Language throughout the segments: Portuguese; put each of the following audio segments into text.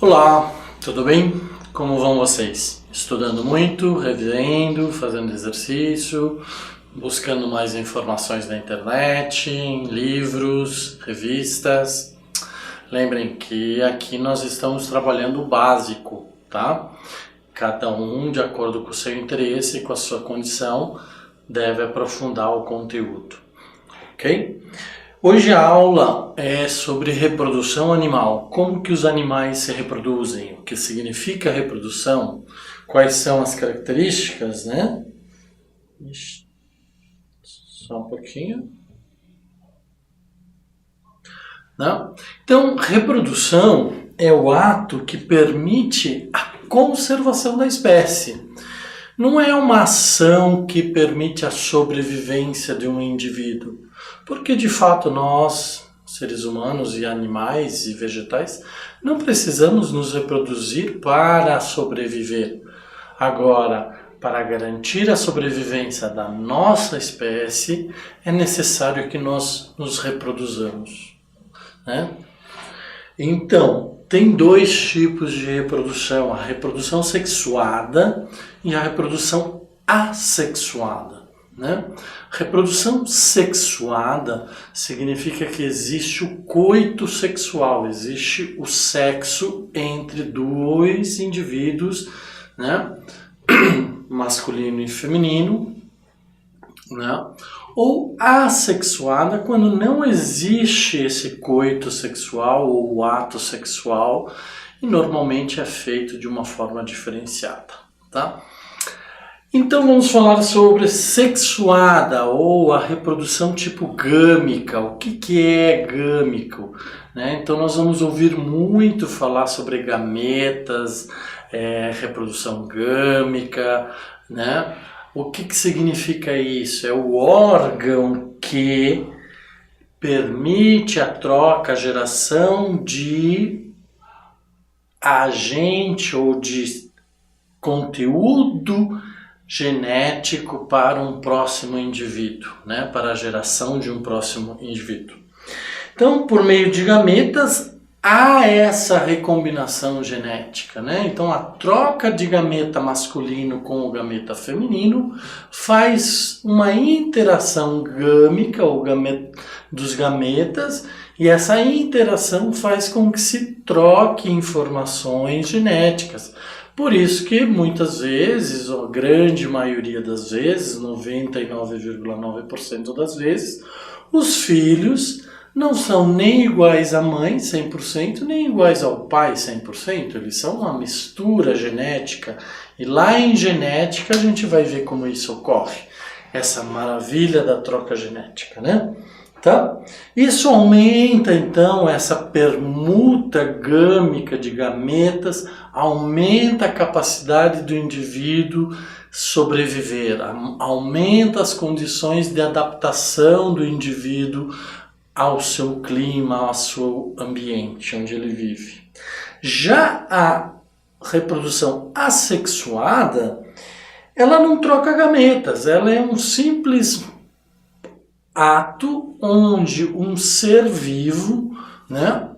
Olá, tudo bem? Como vão vocês? Estudando muito, revendo, fazendo exercício, buscando mais informações na internet, em livros, revistas. Lembrem que aqui nós estamos trabalhando o básico, tá? Cada um, de acordo com o seu interesse e com a sua condição, deve aprofundar o conteúdo, ok? Hoje a aula é sobre reprodução animal, como que os animais se reproduzem, o que significa reprodução, quais são as características, né? Só um pouquinho. Não? Então, reprodução é o ato que permite a conservação da espécie. Não é uma ação que permite a sobrevivência de um indivíduo. Porque, de fato, nós, seres humanos e animais e vegetais, não precisamos nos reproduzir para sobreviver. Agora, para garantir a sobrevivência da nossa espécie, é necessário que nós nos reproduzamos, né? Então, tem dois tipos de reprodução, a reprodução sexuada e a reprodução assexuada, né? Reprodução sexuada significa que existe o coito sexual, existe o sexo entre dois indivíduos, né? Masculino e feminino, né? Ou assexuada, quando não existe esse coito sexual ou ato sexual, e normalmente é feito de uma forma diferenciada, tá? Então vamos falar sobre sexuada ou a reprodução tipo gâmica. O que é gâmico, né? Então nós vamos ouvir muito falar sobre gametas, reprodução gâmica, né? O que significa isso? É o órgão que permite a troca, a geração de agente ou de conteúdo genético para um próximo indivíduo, né? Para a geração de um próximo indivíduo. Então, por meio de gametas, há essa recombinação genética, né? Então, a troca de gameta masculino com o gameta feminino faz uma interação gâmica ou dos gametas, e essa interação faz com que se troque informações genéticas. Por isso que muitas vezes, ou a grande maioria das vezes, 99,9% das vezes, os filhos não são nem iguais à mãe 100%, nem iguais ao pai 100%, eles são uma mistura genética. E lá em genética a gente vai ver como isso ocorre, essa maravilha da troca genética, né? Tá? Isso aumenta então essa permuta gâmica de gametas, aumenta a capacidade do indivíduo sobreviver, aumenta as condições de adaptação do indivíduo ao seu clima, ao seu ambiente onde ele vive. Já a reprodução assexuada, ela não troca gametas, ela é um simples ato onde um ser vivo, né,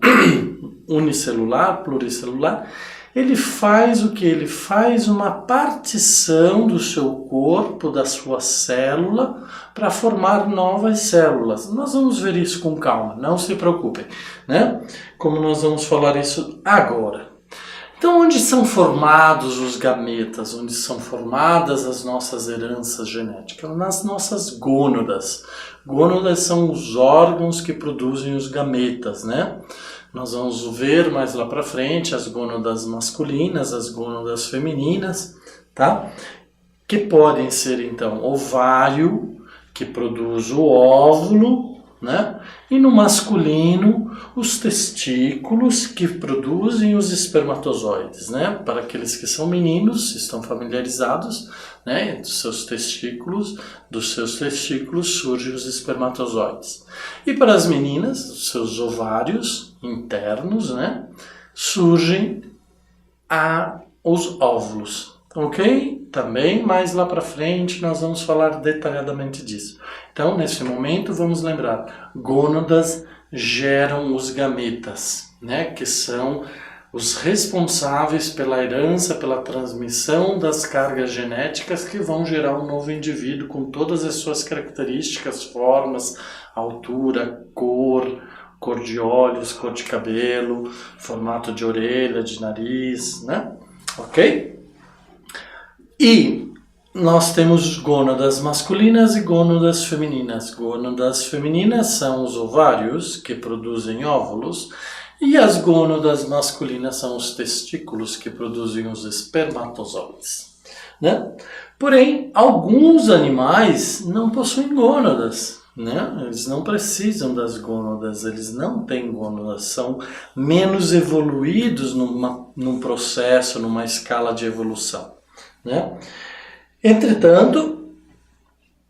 unicelular, pluricelular, ele faz o que? Ele faz uma partição do seu corpo, da sua célula, para formar novas células. Nós vamos ver isso com calma, não se preocupem, né? Como nós vamos falar isso agora. Então, onde são formados os gametas? Onde são formadas as nossas heranças genéticas? Nas nossas gônadas. Gônadas são os órgãos que produzem os gametas, né? Nós vamos ver mais lá para frente as gônadas masculinas, as gônadas femininas, tá? Que podem ser, então, ovário, que produz o óvulo, né? E no masculino, os testículos, que produzem os espermatozoides, né? Para aqueles que são meninos, estão familiarizados, né? Dos seus testículos surgem os espermatozoides. E para as meninas, os seus ovários internos, né? Surgem os óvulos, ok? Também mais lá para frente nós vamos falar detalhadamente disso. Então, nesse momento, vamos lembrar, gônadas geram os gametas, né? Que são os responsáveis pela herança, pela transmissão das cargas genéticas que vão gerar um novo indivíduo com todas as suas características, formas, altura, cor de olhos, cor de cabelo, formato de orelha, de nariz, né? Ok? E nós temos gônadas masculinas e gônadas femininas. Gônadas femininas são os ovários, que produzem óvulos, e as gônadas masculinas são os testículos, que produzem os espermatozoides, né? Porém, alguns animais não possuem gônadas, né? Eles não precisam das gônadas, eles não têm gônadas, são menos evoluídos num processo, numa escala de evolução, né? Entretanto,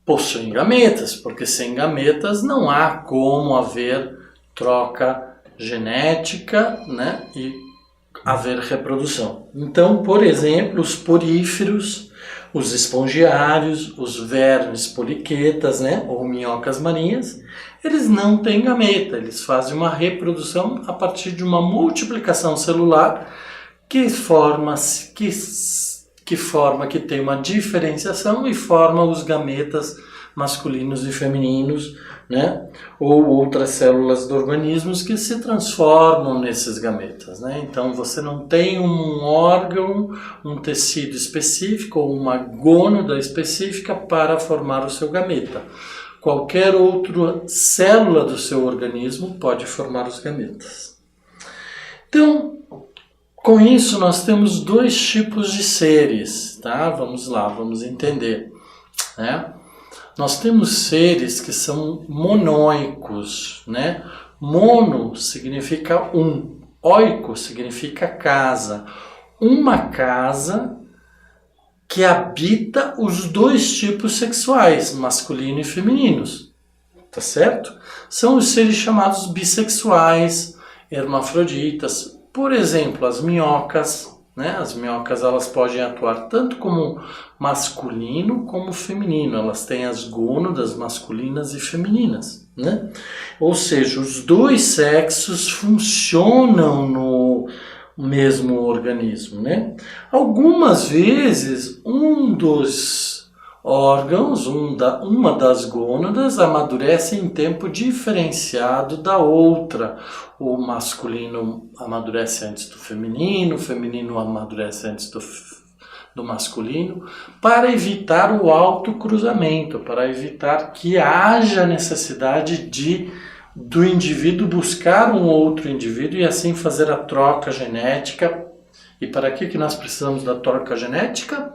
possuem gametas, porque sem gametas não há como haver troca genética, né, e haver reprodução. Então, por exemplo, os poríferos, os espongiários, os vermes poliquetas, né, ou minhocas marinhas, eles não têm gameta, eles fazem uma reprodução a partir de uma multiplicação celular que tem uma diferenciação e forma os gametas masculinos e femininos, né? Ou outras células do organismo que se transformam nesses gametas, né? Então você não tem um órgão, um tecido específico ou uma gônada específica para formar o seu gameta. Qualquer outra célula do seu organismo pode formar os gametas. Então, com isso nós temos dois tipos de seres, tá? Vamos lá, vamos entender, né? Nós temos seres que são monóicos, né? Mono significa um, oico significa casa. Uma casa que habita os dois tipos sexuais, masculino e femininos, tá certo? São os seres chamados bissexuais, hermafroditas. Por exemplo, as minhocas, né? As minhocas elas podem atuar tanto como masculino como feminino. Elas têm as gônadas masculinas e femininas, né? Ou seja, os dois sexos funcionam no mesmo organismo, né? Algumas vezes um dos órgãos, uma das gônadas amadurece em tempo diferenciado da outra. O masculino amadurece antes do feminino, o feminino amadurece antes do masculino, para evitar o autocruzamento, para evitar que haja necessidade do indivíduo buscar um outro indivíduo e assim fazer a troca genética. E para que nós precisamos da troca genética?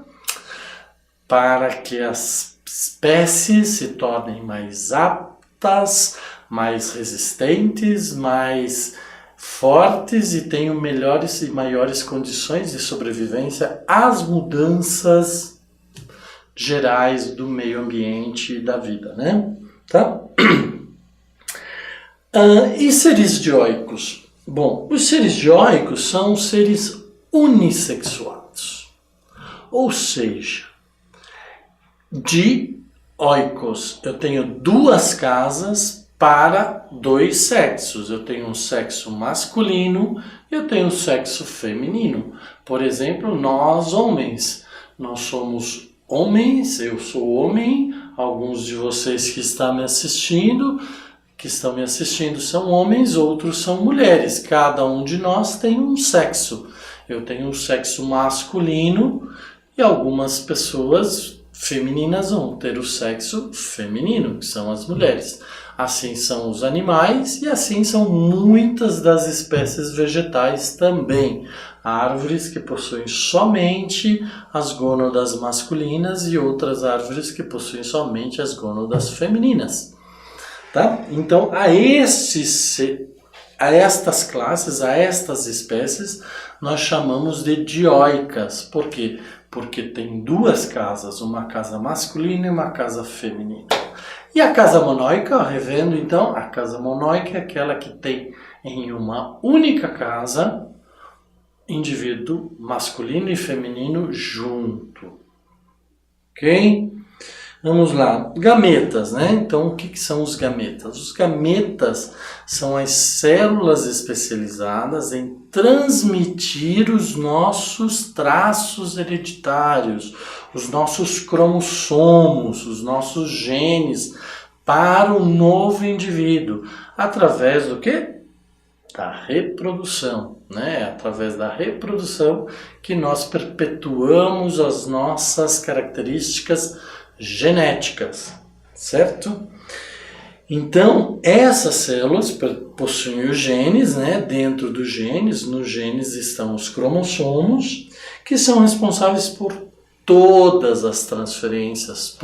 Para que as espécies se tornem mais aptas, mais resistentes, mais fortes e tenham melhores e maiores condições de sobrevivência às mudanças gerais do meio ambiente e da vida, né? Tá? E seres dioicos? Bom, os seres dioicos são seres unissexuados, ou seja, dioicos, eu tenho duas casas para dois sexos. Eu tenho um sexo masculino e eu tenho um sexo feminino. Por exemplo, nós homens, nós somos homens, eu sou homem, alguns de vocês que estão me assistindo são homens, outros são mulheres. Cada um de nós tem um sexo. Eu tenho um sexo masculino e algumas pessoas femininas vão ter o sexo feminino, que são as mulheres. Assim são os animais e assim são muitas das espécies vegetais também. Árvores que possuem somente as gônadas masculinas e outras árvores que possuem somente as gônadas femininas. Tá? Então, a estas classes, a estas espécies, nós chamamos de dioicas. Por quê? Porque tem duas casas, uma casa masculina e uma casa feminina. E a casa monóica, revendo então, a casa monóica é aquela que tem em uma única casa indivíduo masculino e feminino junto. Ok? Vamos lá, gametas, né? Então, o que são os gametas? Os gametas são as células especializadas em transmitir os nossos traços hereditários, os nossos cromossomos, os nossos genes para o novo indivíduo, através do quê? Da reprodução, né? Através da reprodução que nós perpetuamos as nossas características genéticas, certo? Então, essas células possuem os genes, né? Dentro dos genes, nos genes estão os cromossomos, que são responsáveis por todas as transferências,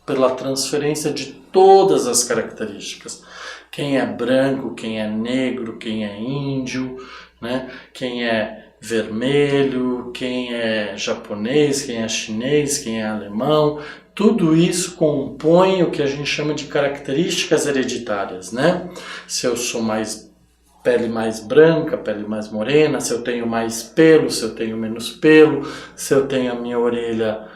pela transferência de todas as características. Quem é branco, quem é negro, quem é índio, né? Quem é vermelho, quem é japonês, quem é chinês, quem é alemão, tudo isso compõe o que a gente chama de características hereditárias, né? Se eu sou pele mais branca, pele mais morena, se eu tenho mais pelo, se eu tenho menos pelo, se eu tenho a minha orelha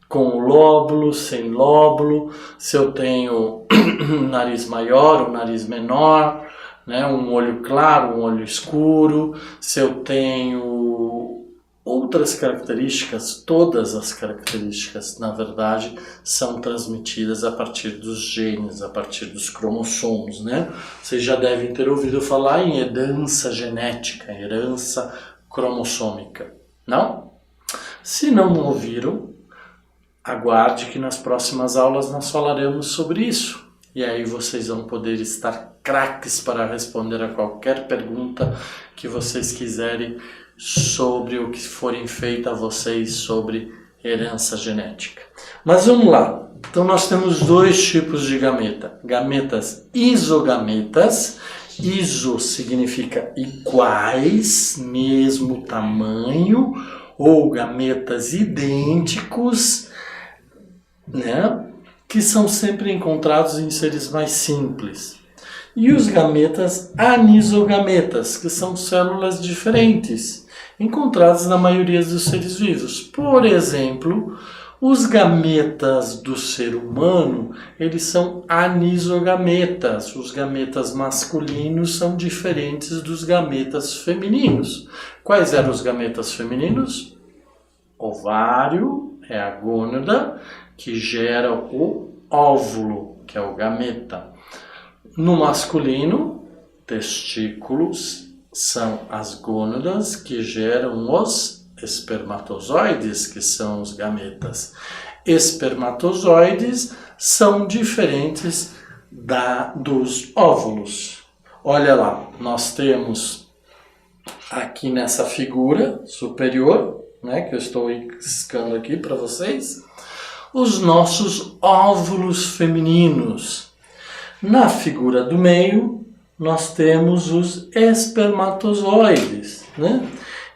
com lóbulo, sem lóbulo, se eu tenho um nariz maior, um nariz menor, né? Um olho claro, um olho escuro, se eu tenho outras características, todas as características, na verdade, são transmitidas a partir dos genes, a partir dos cromossomos, né? Vocês já devem ter ouvido falar em herança genética, herança cromossômica, não? Se não ouviram, aguarde que nas próximas aulas nós falaremos sobre isso. E aí vocês vão poder estar craques para responder a qualquer pergunta que vocês quiserem sobre o que forem feito a vocês sobre herança genética. Mas vamos lá. Então nós temos dois tipos de gameta. Gametas isogametas. Iso significa iguais, mesmo tamanho, ou gametas idênticos, né? Que são sempre encontrados em seres mais simples. E os gametas anisogametas, que são células diferentes, encontradas na maioria dos seres vivos. Por exemplo, os gametas do ser humano, eles são anisogametas. Os gametas masculinos são diferentes dos gametas femininos. Quais eram os gametas femininos? Ovário é a gônada que gera o óvulo, que é o gameta. No masculino, testículos são as gônadas que geram os espermatozoides, que são os gametas. Espermatozoides são diferentes dos óvulos. Olha lá, nós temos aqui nessa figura superior, né, que eu estou riscando aqui para vocês, os nossos óvulos femininos. Na figura do meio, nós temos os espermatozoides, né?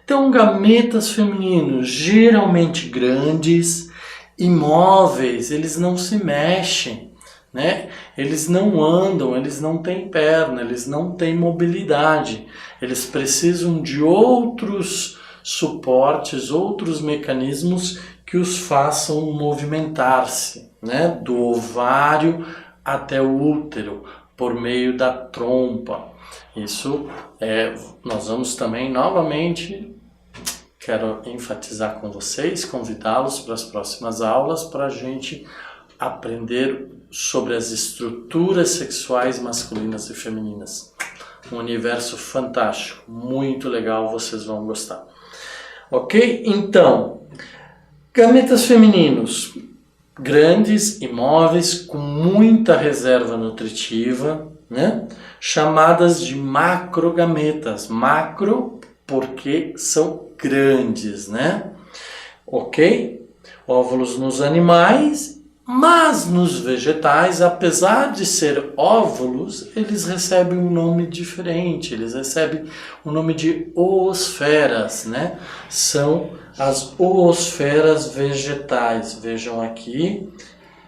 Então, gametas femininos, geralmente grandes, imóveis, eles não se mexem, né? Eles não andam, eles não têm perna, eles não têm mobilidade. Eles precisam de outros suportes, outros mecanismos que os façam movimentar-se, né? Do ovário até o útero, por meio da trompa. Isso nós vamos também novamente, quero enfatizar com vocês, convidá-los para as próximas aulas para a gente aprender sobre as estruturas sexuais masculinas e femininas. Um universo fantástico, muito legal, vocês vão gostar. Ok? Então, gametas femininos, grandes, imóveis, com muita reserva nutritiva, né? Chamadas de macrogametas. Macro porque são grandes, né? Ok? Óvulos nos animais, mas nos vegetais, apesar de ser óvulos, eles recebem um nome diferente, eles recebem o nome de oosferas, né? São as oosferas vegetais. Vejam aqui,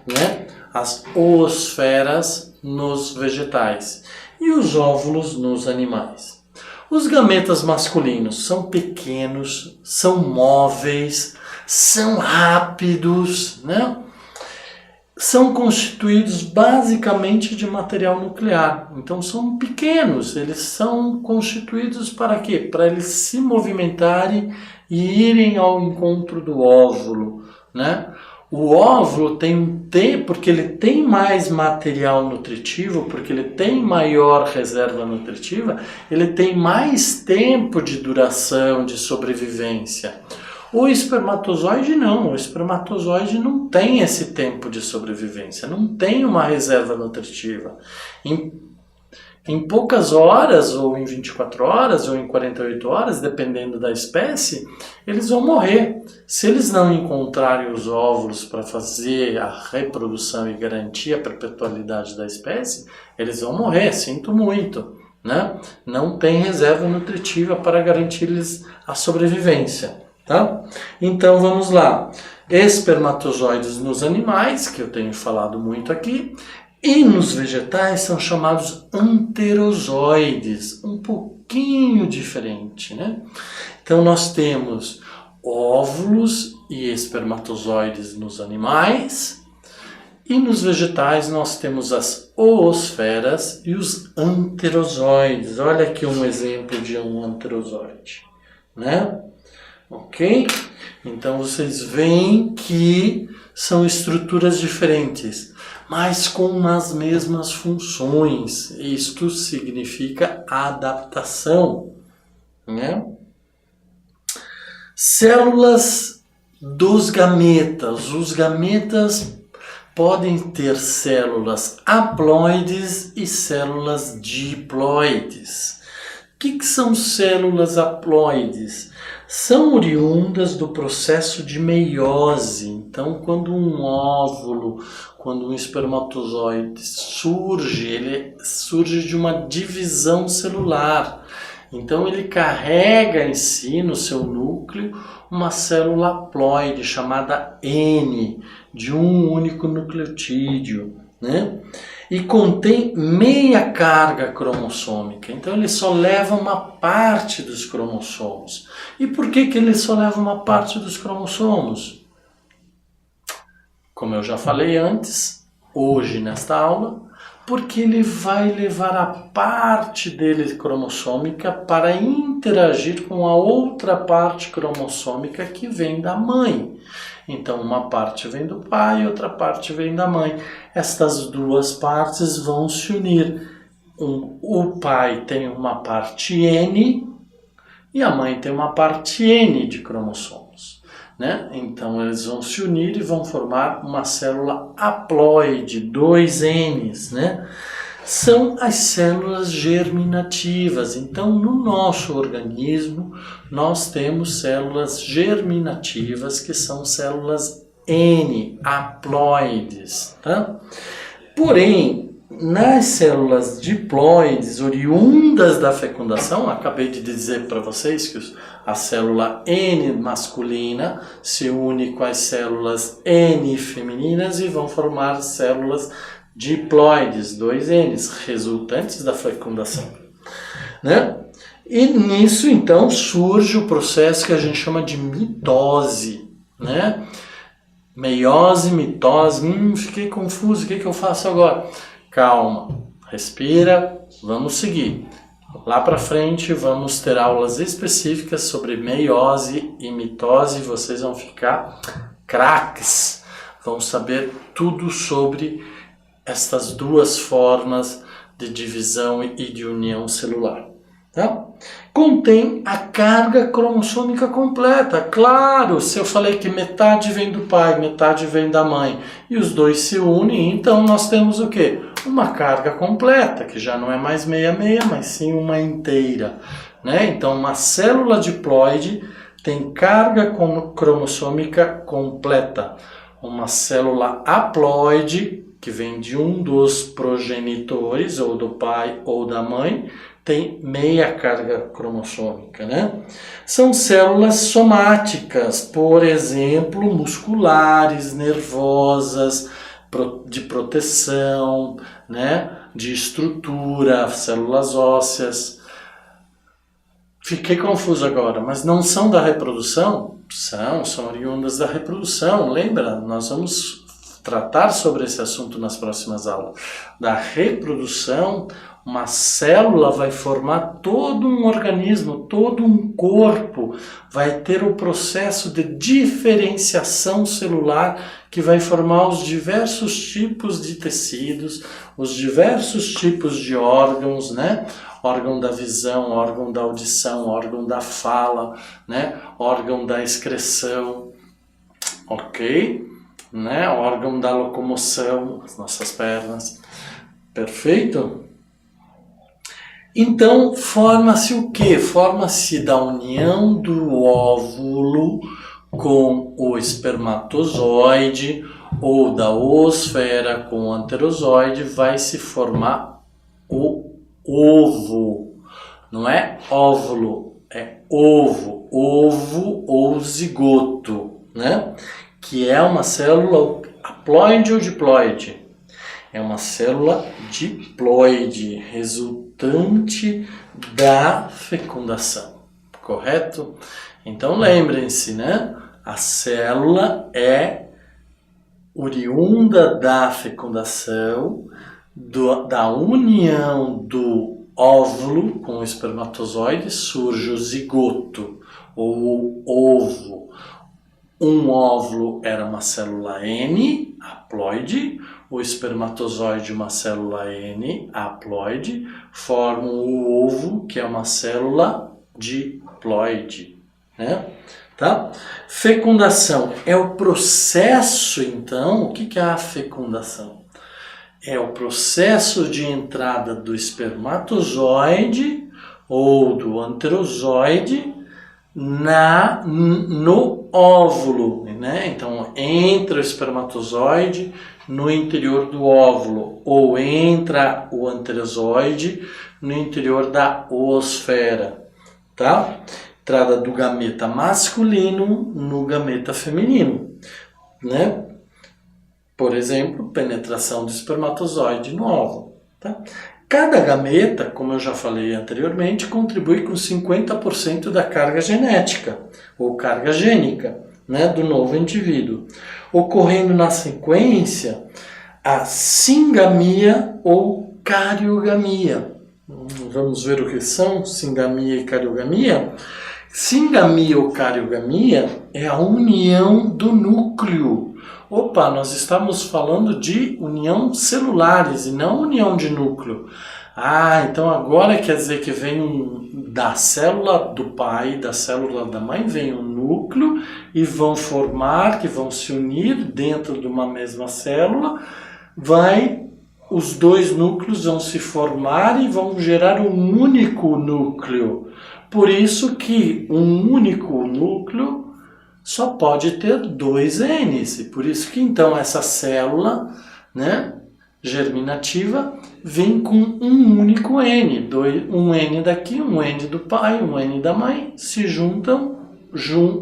né? As oosferas nos vegetais e os óvulos nos animais. Os gametas masculinos são pequenos, são móveis, são rápidos, né? são constituídos basicamente de material nuclear. Então são pequenos, eles são constituídos para quê? Para eles se movimentarem e irem ao encontro do óvulo, né? O óvulo tem um tempo, porque ele tem mais material nutritivo, porque ele tem maior reserva nutritiva, ele tem mais tempo de duração, de sobrevivência. O espermatozoide não, o espermatozoide não tem esse tempo de sobrevivência, não tem uma reserva nutritiva. Em poucas horas, ou em 24 horas, ou em 48 horas, dependendo da espécie, eles vão morrer. Se eles não encontrarem os óvulos para fazer a reprodução e garantir a perpetualidade da espécie, eles vão morrer, sinto muito, né? Não tem reserva nutritiva para garantir-lhes a sobrevivência, tá? Então vamos lá. Espermatozoides nos animais, que eu tenho falado muito aqui, e nos vegetais são chamados anterozoides, um pouquinho diferente, né? Então nós temos óvulos e espermatozoides nos animais, e nos vegetais nós temos as oosferas e os anterozoides. Olha aqui um exemplo de um anterozoide, né? Ok? Então vocês veem que são estruturas diferentes, mas com as mesmas funções. Isto significa adaptação, né? Células dos gametas. Os gametas podem ter células haploides e células diploides. O que são células haploides? São oriundas do processo de meiose. Então, quando um óvulo, quando um espermatozoide surge, ele surge de uma divisão celular. Então, ele carrega em si, no seu núcleo, uma célula haploide chamada N, de um único nucleotídeo, né? E contém meia carga cromossômica. Então ele só leva uma parte dos cromossomos. E por que ele só leva uma parte dos cromossomos? Como eu já falei antes, hoje nesta aula, porque ele vai levar a parte dele cromossômica para interagir com a outra parte cromossômica que vem da mãe. Então, uma parte vem do pai e outra parte vem da mãe. Estas duas partes vão se unir. O pai tem uma parte N e a mãe tem uma parte N de cromossomos, né? Então, eles vão se unir e vão formar uma célula haploide, 2 Ns, né? São as células germinativas. Então, no nosso organismo, nós temos células germinativas, que são células N, haploides, tá? Porém, nas células diploides, oriundas da fecundação, acabei de dizer para vocês que a célula N masculina se une com as células N femininas e vão formar células diploides, 2 Ns, resultantes da fecundação, né? E nisso, então, surge o processo que a gente chama de mitose, né? Meiose, mitose, fiquei confuso, o que eu faço agora? Calma, respira, vamos seguir. Lá para frente vamos ter aulas específicas sobre meiose e mitose, vocês vão ficar craques, vão saber tudo sobre estas duas formas de divisão e de união celular. Tá? Contém a carga cromossômica completa. Claro, se eu falei que metade vem do pai, metade vem da mãe, e os dois se unem, então nós temos o quê? Uma carga completa, que já não é mais meia-meia, mas sim uma inteira, né? Então, uma célula diploide tem carga cromossômica completa. Uma célula haploide, que vem de um dos progenitores, ou do pai ou da mãe, tem meia carga cromossômica, né? São células somáticas, por exemplo, musculares, nervosas, de proteção, né? De estrutura, células ósseas. Fiquei confuso agora, mas não são da reprodução? São oriundas da reprodução, lembra? Nós vamos tratar sobre esse assunto nas próximas aulas, da reprodução, uma célula vai formar todo um organismo, todo um corpo, vai ter o processo de diferenciação celular que vai formar os diversos tipos de tecidos, os diversos tipos de órgãos, né? Órgão da visão, órgão da audição, órgão da fala, né? Órgão da excreção, ok? Né? Órgão da locomoção, as nossas pernas, perfeito? Então, forma-se o quê? Forma-se da união do óvulo com o espermatozoide ou da oosfera com o anterozoide, vai se formar o ovo. Não é óvulo, é ovo. Ovo ou zigoto, né? Que é uma célula haploide ou diploide. É uma célula diploide, resultante da fecundação, correto? Então lembrem-se, né? A célula é oriunda da fecundação, da união do óvulo com o espermatozoide, surge o zigoto ou o ovo. Um óvulo era uma célula N, haploide, o espermatozoide uma célula N, haploide, formam o ovo, que é uma célula diploide, né? Tá? Fecundação é o processo, então, o que é a fecundação? É o processo de entrada do espermatozoide ou do anterozoide no óvulo, né? Então entra o espermatozoide no interior do óvulo ou entra o anterozoide no interior da oosfera, tá? Entrada do gameta masculino no gameta feminino, né? Por exemplo, penetração do espermatozoide no óvulo, tá? Cada gameta, como eu já falei anteriormente, contribui com 50% da carga genética, ou carga gênica, né, do novo indivíduo, ocorrendo na sequência a singamia ou cariogamia. Vamos ver o que são singamia e cariogamia? Singamia ou cariogamia é a união do núcleo. Opa, nós estamos falando de união celulares e não união de núcleo. Ah, então agora quer dizer que vem da célula do pai, da célula da mãe, vem um núcleo e vão formar, que vão se unir dentro de uma mesma célula, os dois núcleos vão se formar e vão gerar um único núcleo. Por isso que um único núcleo só pode ter 2 N's. Por isso que então essa célula, né, germinativa vem com um único N. Um N daqui, um N do pai, um N da mãe, se juntam,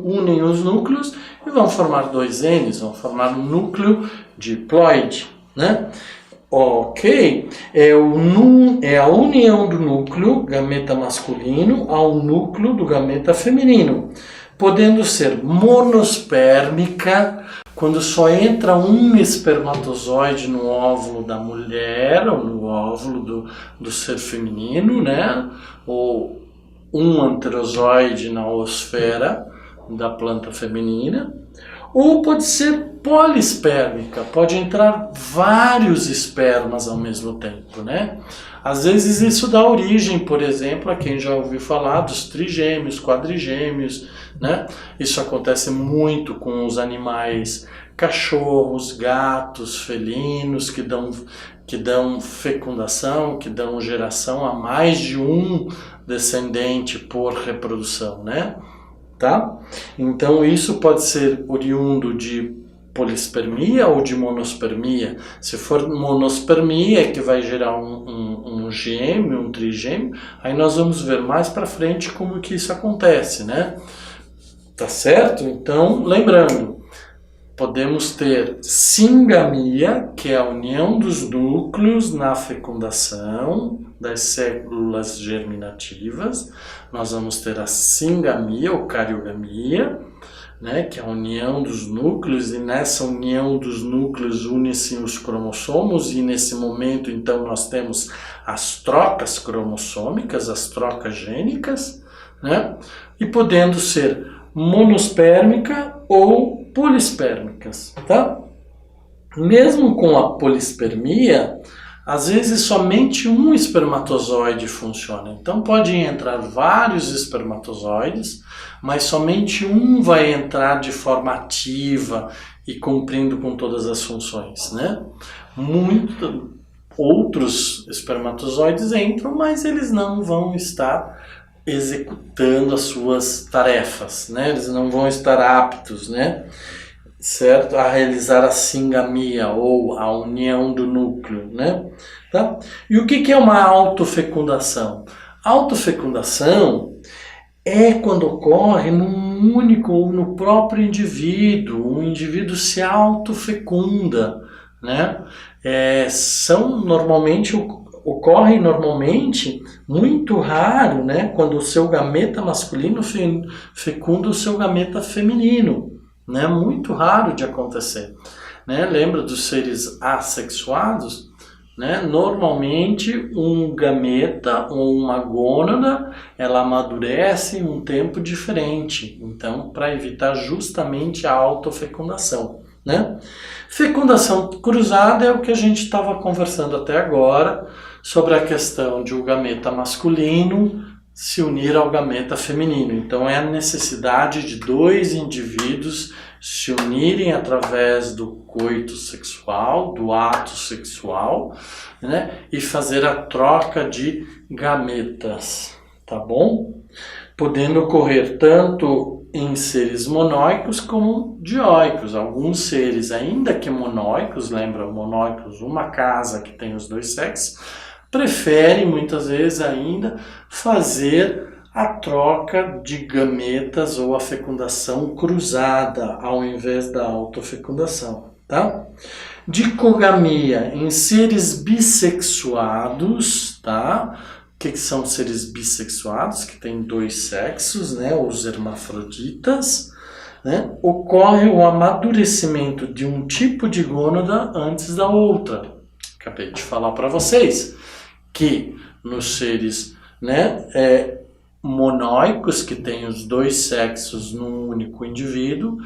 unem os núcleos e vão formar 2 N's, vão formar um núcleo diploide, né? Ok, é a união do núcleo gameta masculino ao núcleo do gameta feminino, podendo ser monospérmica, quando só entra um espermatozoide no óvulo da mulher, ou no óvulo do ser feminino, né? Ou um anterozoide na oosfera da planta feminina, ou pode ser polispérmica, pode entrar vários espermas ao mesmo tempo, né? Às vezes isso dá origem, por exemplo, a quem já ouviu falar dos trigêmeos, quadrigêmeos, né? Isso acontece muito com os animais, cachorros, gatos, felinos, que dão fecundação, que dão geração a mais de um descendente por reprodução, né? Tá? Então isso pode ser oriundo de polispermia ou de monospermia. Se for monospermia, é que vai gerar um gêmeo, um trigêmeo, aí nós vamos ver mais para frente como que isso acontece, né? Tá certo? Então, lembrando, podemos ter singamia, que é a união dos núcleos na fecundação das células germinativas. Nós vamos ter a singamia ou cariogamia, né, que é a união dos núcleos, e nessa união dos núcleos unem-se os cromossomos, e nesse momento então nós temos as trocas cromossômicas, as trocas gênicas, né, e podendo ser monospérmica ou polispérmicas, tá? Mesmo com a polispermia, às vezes somente um espermatozoide funciona. Então podem entrar vários espermatozoides, mas somente um vai entrar de forma ativa e cumprindo com todas as funções, né? Outros espermatozoides entram, mas eles não vão estar executando as suas tarefas, né? Eles não vão estar aptos, né, certo, a realizar a singamia ou a união do núcleo, né? Tá? E o que é uma autofecundação? Autofecundação é quando ocorre num único ou no próprio indivíduo, o indivíduo se autofecunda, né? Ocorre normalmente, muito raro, né, quando o seu gameta masculino fecunda o seu gameta feminino, né, muito raro de acontecer, né? Lembra dos seres assexuados, né? Normalmente um gameta ou uma gônada, ela amadurece em um tempo diferente, então para evitar justamente a autofecundação, né? Fecundação cruzada é o que a gente estava conversando até agora, sobre a questão de o gameta masculino se unir ao gameta feminino. Então é a necessidade de dois indivíduos se unirem através do coito sexual, do ato sexual, né, e fazer a troca de gametas, tá bom? Podendo ocorrer tanto em seres monóicos como dioicos. Alguns seres, ainda que monóicos, lembra, monóicos, uma casa que tem os dois sexos, preferem muitas vezes ainda fazer a troca de gametas ou a fecundação cruzada ao invés da autofecundação, tá? Dicogamia em seres bissexuados, tá? O que são seres bissexuados? Que têm dois sexos, né? Os hermafroditas, né? Ocorre o amadurecimento de um tipo de gônada antes da outra. Acabei de falar para vocês que nos seres, né, monóicos, que têm os dois sexos num único indivíduo,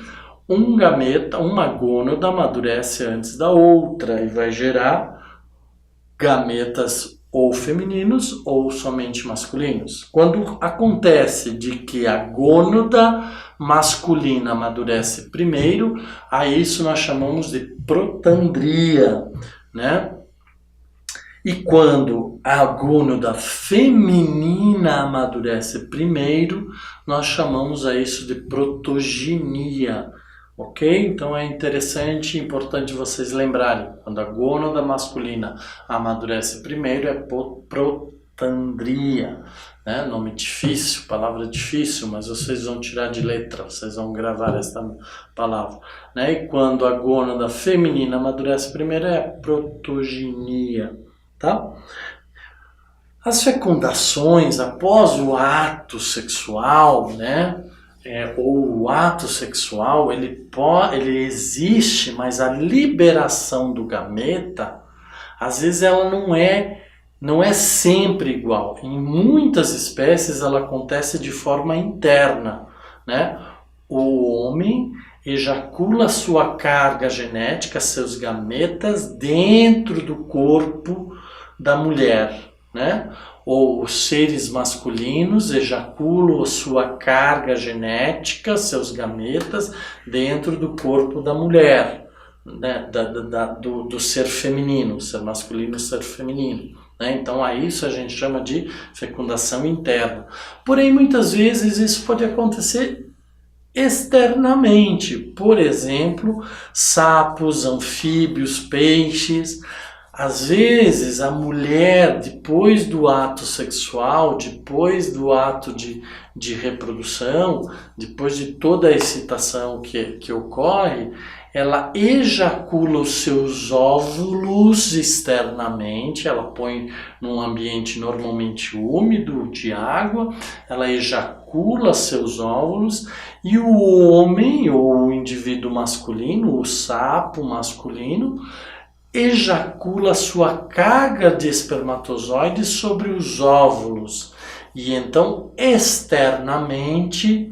um gameta, uma gônada amadurece antes da outra e vai gerar gametas ou femininos ou somente masculinos. Quando acontece de que a gônada masculina amadurece primeiro, a isso nós chamamos de protandria, né? E quando a gônada feminina amadurece primeiro, nós chamamos a isso de protogenia, ok? Então é interessante e importante vocês lembrarem, quando a gônada masculina amadurece primeiro é protandria, né? Nome difícil, palavra difícil, mas vocês vão tirar de letra, vocês vão gravar esta palavra, né? E quando a gônada feminina amadurece primeiro é protogenia. Tá? As fecundações após o ato sexual, né, ou o ato sexual, ele existe, mas a liberação do gameta, às vezes ela não é sempre igual. Em muitas espécies ela acontece de forma interna, né? O homem ejacula sua carga genética, seus gametas, dentro do corpo da mulher, né? Ou os seres masculinos ejaculam sua carga genética, seus gametas, dentro do corpo da mulher, né? do ser feminino, ser masculino e ser feminino, né? Então a isso a gente chama de fecundação interna. Porém, muitas vezes isso pode acontecer externamente, por exemplo, sapos, anfíbios, peixes. Às vezes a mulher, depois do ato sexual, depois do ato de reprodução, depois de toda a excitação que ocorre, ela ejacula os seus óvulos externamente, ela põe num ambiente normalmente úmido, de água, ela ejacula seus óvulos e o homem, ou o indivíduo masculino, o sapo masculino, ejacula sua carga de espermatozoides sobre os óvulos. E então, externamente,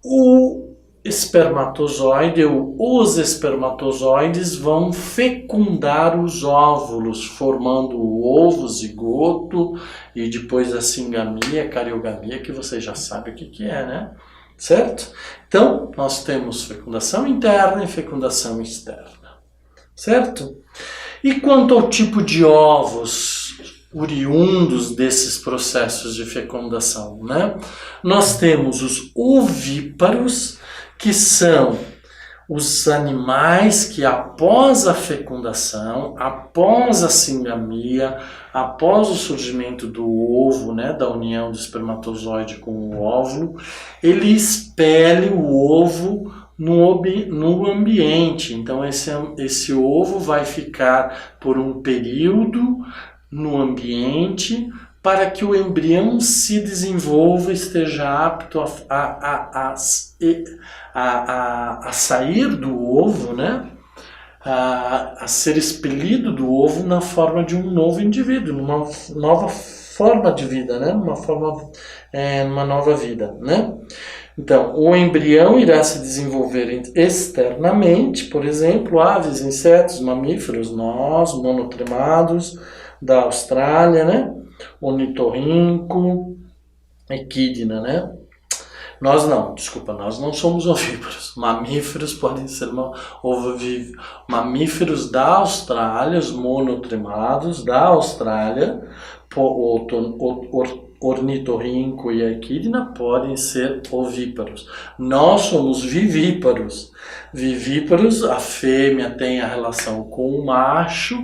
o espermatozoide ou os espermatozoides vão fecundar os óvulos, formando o ovo, zigoto e depois a singamia, cariogamia, que você já sabe o que é, né? Certo? Então, nós temos fecundação interna e fecundação externa. Certo? E quanto ao tipo de ovos oriundos desses processos de fecundação, né? Nós temos os ovíparos, que são os animais que após a fecundação, após a singamia, após o surgimento do ovo, né, da união do espermatozoide com o óvulo, ele expele o ovo no ambiente. Então esse ovo vai ficar por um período no ambiente para que o embrião se desenvolva, esteja apto a sair do ovo, né? A ser expelido do ovo na forma de um novo indivíduo, numa nova forma de vida, né? Uma nova vida, né? Então, o embrião irá se desenvolver externamente, por exemplo, aves, insetos, mamíferos, nós, monotremados, da Austrália, né? Ornitorrinco, equidna, né? Nós não somos ovíparos. Mamíferos podem ser mamíferos da Austrália, os monotremados da Austrália, ornitorrinco e a equidna podem ser ovíparos. Nós somos vivíparos. Vivíparos, a fêmea tem a relação com o macho,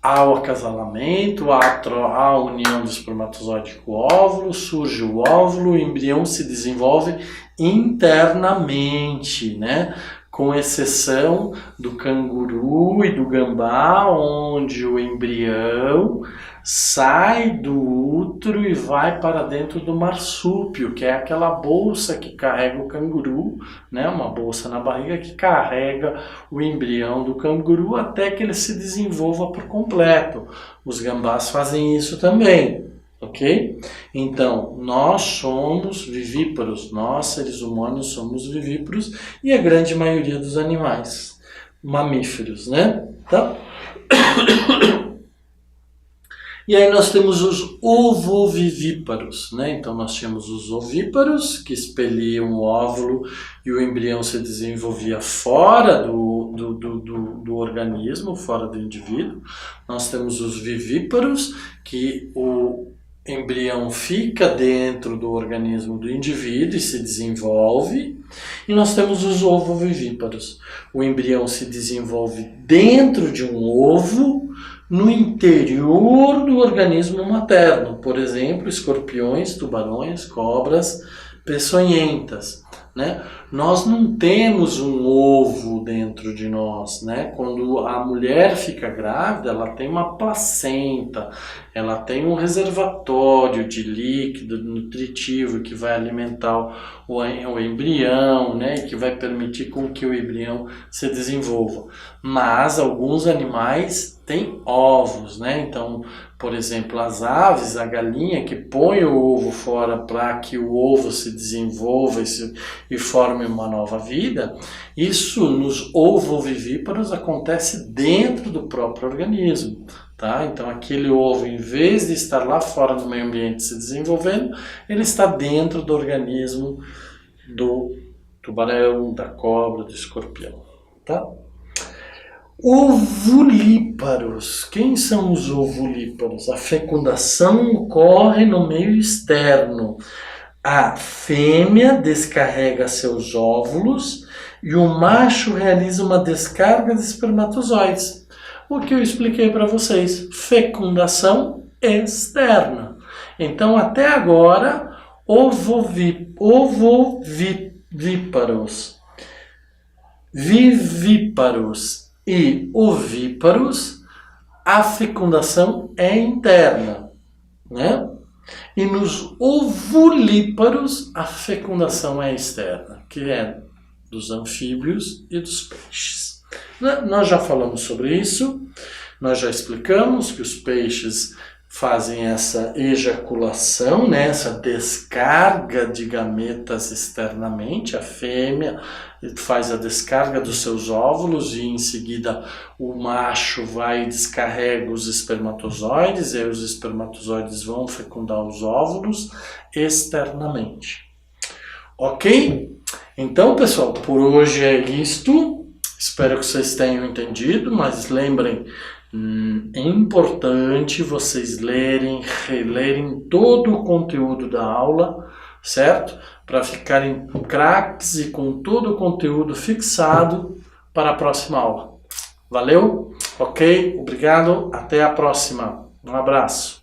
ao acasalamento, à união do espermatozoide com o óvulo, surge o óvulo, o embrião se desenvolve internamente, né? Com exceção do canguru e do gambá, onde o embrião sai do útero e vai para dentro do marsúpio, que é aquela bolsa que carrega o canguru, né? Uma bolsa na barriga que carrega o embrião do canguru até que ele se desenvolva por completo. Os gambás fazem isso também, ok? Então, nós somos vivíparos, nós seres humanos somos vivíparos e a grande maioria dos animais mamíferos, né? Tá? E aí nós temos os ovovivíparos, né? Então nós tínhamos os ovíparos, que expeliam o óvulo e o embrião se desenvolvia fora do organismo, fora do indivíduo. Nós temos os vivíparos, que o embrião fica dentro do organismo do indivíduo e se desenvolve. E nós temos os ovovivíparos. O embrião se desenvolve dentro de um ovo, no interior do organismo materno, por exemplo, escorpiões, tubarões, cobras peçonhentas, né? Nós não temos um ovo dentro de nós, né? Quando a mulher fica grávida, ela tem uma placenta, ela tem um reservatório de líquido nutritivo que vai alimentar o embrião, né? E que vai permitir com que o embrião se desenvolva. Mas alguns animais têm ovos, né? Então, por exemplo, as aves, a galinha que põe o ovo fora para que o ovo se desenvolva e forme uma nova vida, isso nos ovovivíparos acontece dentro do próprio organismo, tá? Então aquele ovo, em vez de estar lá fora no meio ambiente se desenvolvendo, ele está dentro do organismo do tubarão, da cobra, do escorpião, tá? Ovulíparos. Quem são os ovulíparos? A fecundação ocorre no meio externo. A fêmea descarrega seus óvulos e o macho realiza uma descarga de espermatozoides. O que eu expliquei para vocês. Fecundação externa. Então, até agora, ovovíparos. vivíparos e ovíparos, a fecundação é interna, né? E nos ovulíparos, a fecundação é externa, que é dos anfíbios e dos peixes. Nós já falamos sobre isso, nós já explicamos que os peixes fazem essa ejaculação, né, essa descarga de gametas externamente, a fêmea faz a descarga dos seus óvulos e em seguida o macho vai e descarrega os espermatozoides, e aí os espermatozoides vão fecundar os óvulos externamente. Ok? Então, pessoal, por hoje é isto. Espero que vocês tenham entendido, mas lembrem, é importante vocês lerem, relerem todo o conteúdo da aula, certo? Para ficarem craques e com todo o conteúdo fixado para a próxima aula. Valeu? Ok? Obrigado. Até a próxima. Um abraço.